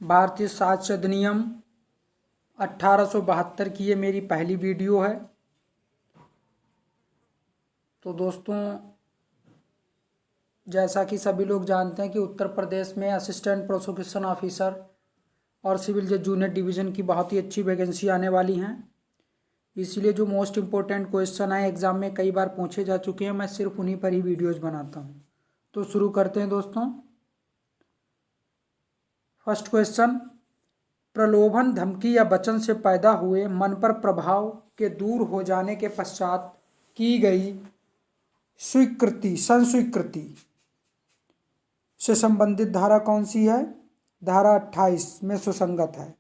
भारतीय साक्ष्य अधिनियम 1872 की ये मेरी पहली वीडियो है। तो दोस्तों, जैसा कि सभी लोग जानते हैं कि उत्तर प्रदेश में असिस्टेंट प्रोसिक्यूशन ऑफिसर और सिविल जज जूनियर डिवीज़न की बहुत ही अच्छी वैकेंसी आने वाली हैं। इसलिए जो मोस्ट इम्पोर्टेंट क्वेश्चन है एग्ज़ाम में कई बार पूछे जा चुके हैं, मैं सिर्फ उन्हीं पर ही वीडियोज़ बनाता हूँ। तो शुरू करते हैं दोस्तों। फर्स्ट क्वेश्चन, प्रलोभन, धमकी या वचन से पैदा हुए मन पर प्रभाव के दूर हो जाने के पश्चात की गई संस्वीकृति से संबंधित धारा कौन सी है? धारा 28 में सुसंगत है।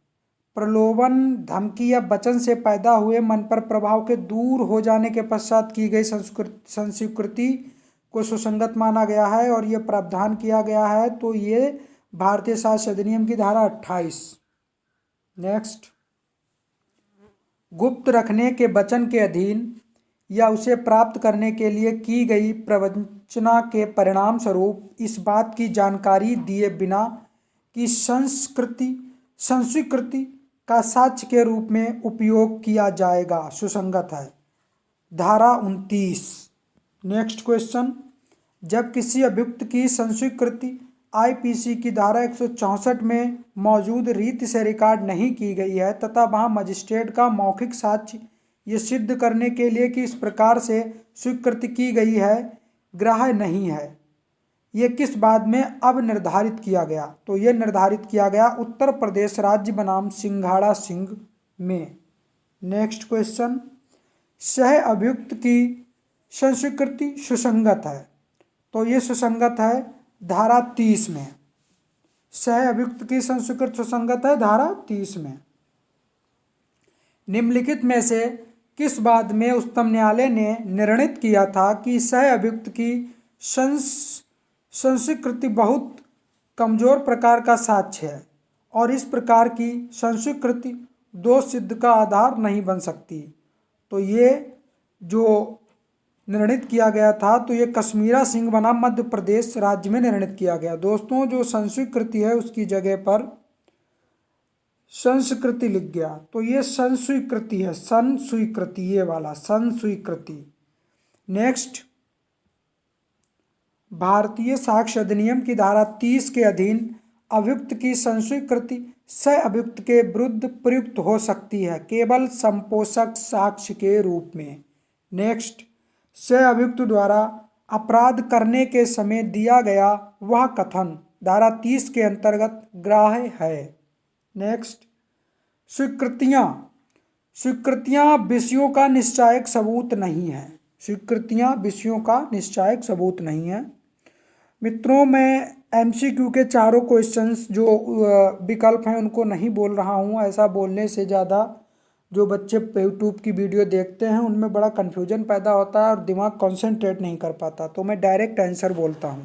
प्रलोभन, धमकी या वचन से पैदा हुए मन पर प्रभाव के दूर हो जाने के पश्चात की गई संस्वीकृति को सुसंगत माना गया है और ये प्रावधान किया गया है। तो ये भारतीय साक्ष्य अधिनियम की धारा 28। नेक्स्ट, गुप्त रखने के वचन के अधीन या उसे प्राप्त करने के लिए की गई प्रवंचना के परिणाम स्वरूप इस बात की जानकारी दिए बिना कि संस्वीकृति का साक्ष्य के रूप में उपयोग किया जाएगा, सुसंगत है। धारा 29। नेक्स्ट क्वेश्चन, जब किसी अभियुक्त की संस्वीकृति आईपीसी की धारा 164 में मौजूद रीति से रिकॉर्ड नहीं की गई है तथा वहाँ मजिस्ट्रेट का मौखिक साक्ष्य ये सिद्ध करने के लिए कि इस प्रकार से स्वीकृति की गई है ग्राह्य नहीं है, ये किस बाद में अब निर्धारित किया गया? तो ये निर्धारित किया गया उत्तर प्रदेश राज्य बनाम सिंघाड़ा सिंह में। नेक्स्ट क्वेश्चन, सह अभियुक्त की संस्वीकृति सुसंगत है। तो ये सुसंगत है धारा 30 में। सह अभियुक्त की संस्वीकृति सुसंगत है धारा 30 में। निम्नलिखित में से किस बात में उच्चतम न्यायालय ने निर्णित किया था कि सह अभियुक्त की संस्वीकृति बहुत कमजोर प्रकार का साक्ष्य है और इस प्रकार की संस्वीकृति दोष सिद्ध का आधार नहीं बन सकती? तो ये जो निर्णित किया गया था तो ये कश्मीरा सिंह बनाम मध्य प्रदेश राज्य में निर्णित किया गया। दोस्तों, जो संस्वीकृति है उसकी जगह पर संस्कृति लिख गया, तो ये संस्वीकृति है, संस्वीकृति, ये वाला संस्वीकृति। नेक्स्ट, भारतीय साक्ष्य अधिनियम की धारा 30 के अधीन अभियुक्त की संस्वीकृति सह अभियुक्त के विरुद्ध प्रयुक्त हो सकती है केवल संपोषक साक्ष्य के रूप में। नेक्स्ट, सह अभियुक्त द्वारा अपराध करने के समय दिया गया वह कथन धारा 30 के अंतर्गत ग्राह्य है। नेक्स्ट, स्वीकृतियां विषयों का निश्चायक सबूत नहीं है। स्वीकृतियां विषयों का निश्चायक सबूत नहीं है। मित्रों, मैं एमसीक्यू के चारों क्वेश्चंस जो विकल्प हैं उनको नहीं बोल रहा हूं। ऐसा बोलने से ज़्यादा जो बच्चे यूट्यूब की वीडियो देखते हैं उनमें बड़ा कन्फ्यूजन पैदा होता है और दिमाग कॉन्सेंट्रेट नहीं कर पाता, तो मैं डायरेक्ट आंसर बोलता हूं।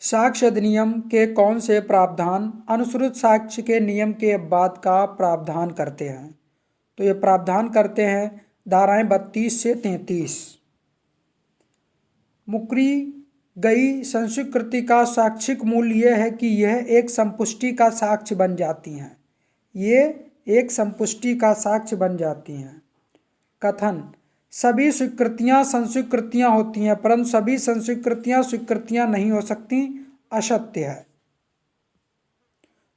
साक्ष्य अधिनियम के कौन से प्रावधान अनुश्रुत साक्ष्य के नियम के अपवाद का प्रावधान करते हैं? तो ये प्रावधान करते हैं धाराएं 32 से 33। मुकरी गई संस्वीकृति का साक्षिक मूल्य यह है कि यह एक संपुष्टि का साक्ष्य बन जाती हैं। ये एक संपुष्टि का साक्ष्य बन जाती हैं। कथन, सभी स्वीकृतियां संस्वीकृतियां होती हैं परंतु सभी संस्वीकृतियां स्वीकृतियां नहीं हो सकती, असत्य है।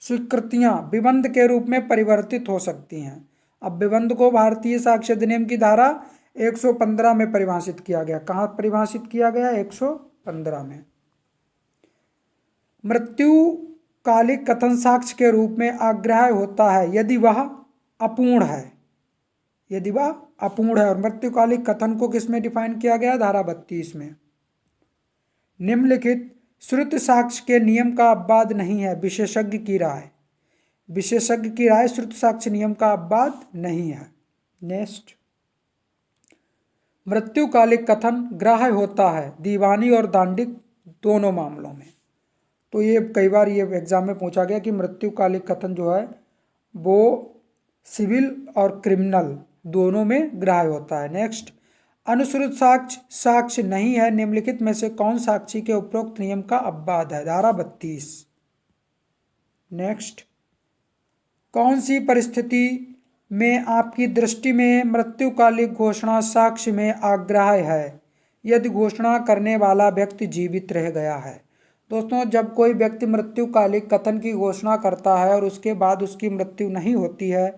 स्वीकृतियां विबंध के रूप में परिवर्तित हो सकती हैं। अब विबंध को भारतीय साक्ष्य अधिनियम की धारा 115 में परिभाषित किया गया। कहाँ परिभाषित किया गया? 115 में। मृत्युकालिक कथन साक्ष्य के रूप में अग्राह्य होता है यदि वह अपूर्ण है। यदि वह अपूर्ण है। और मृत्युकालिक कथन को किसमें डिफाइन किया गया? धारा 32 में। निम्नलिखित श्रुत साक्ष्य के नियम का अपवाद नहीं है, विशेषज्ञ की राय। विशेषज्ञ की राय श्रुत साक्ष्य नियम का अपवाद नहीं है। नेक्स्ट, मृत्युकालिक कथन ग्राह्य होता है दीवानी और दांडिक दोनों मामलों में। तो ये कई बार ये एग्जाम में पूछा गया कि मृत्युकालिक कथन जो है वो सिविल और क्रिमिनल दोनों में ग्राह्य होता है। नेक्स्ट, अनुश्रुत साक्ष्य नहीं है। निम्नलिखित में से कौन साक्षी के उपरोक्त नियम का अपवाद है? धारा 32। नेक्स्ट, कौन सी परिस्थिति में आपकी दृष्टि में मृत्युकालिक घोषणा साक्ष्य में अग्राह्य है यदि घोषणा करने वाला व्यक्ति जीवित रह गया है? दोस्तों, जब कोई व्यक्ति मृत्युकालिक कथन की घोषणा करता है और उसके बाद उसकी मृत्यु नहीं होती है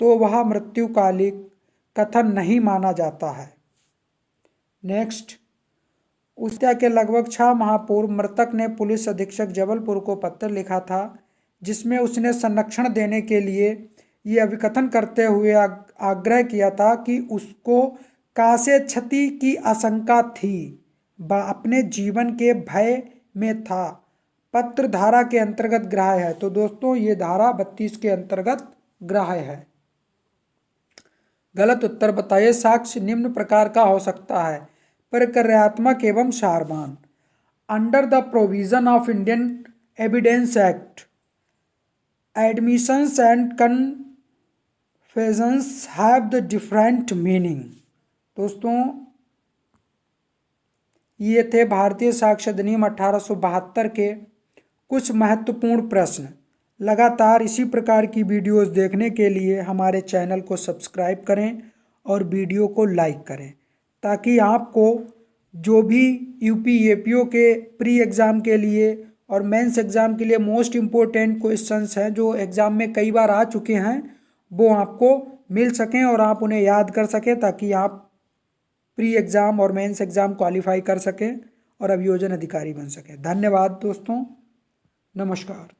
तो वह मृत्युकालिक कथन नहीं माना जाता है। नेक्स्ट, हत्या के लगभग 6 माह पूर्व मृतक ने पुलिस अधीक्षक जबलपुर को पत्र लिखा था जिसमें उसने संरक्षण देने के लिए ये अभिकथन करते हुए आग्रह किया था कि उसको कासे क्षति की आशंका थी, वह अपने जीवन के भय में था। पत्र धारा के अंतर्गत ग्राह्य है। तो दोस्तों, ये धारा 32 के अंतर्गत ग्राह्य है। गलत उत्तर बताइए। साक्ष्य निम्न प्रकार का हो सकता है: प्रक्रियात्मक एवं Sarwan. Under the provision of Indian evidence act, admissions and confessions have the different meaning. दोस्तों, ये थे भारतीय साक्ष्य अधिनियम 1872 के कुछ महत्वपूर्ण प्रश्न। लगातार इसी प्रकार की वीडियोस देखने के लिए हमारे चैनल को सब्सक्राइब करें और वीडियो को लाइक करें ताकि आपको जो भी यूपी एपीओ के प्री एग्ज़ाम के लिए और मेंस एग्ज़ाम के लिए मोस्ट इम्पोर्टेंट क्वेश्चंस हैं जो एग्ज़ाम में कई बार आ चुके हैं वो आपको मिल सकें और आप उन्हें याद कर सकें ताकि आप प्री एग्ज़ाम और मेंस एग्ज़ाम क्वालिफाई कर सकें और अभियोजन अधिकारी बन सकें। धन्यवाद दोस्तों, नमस्कार।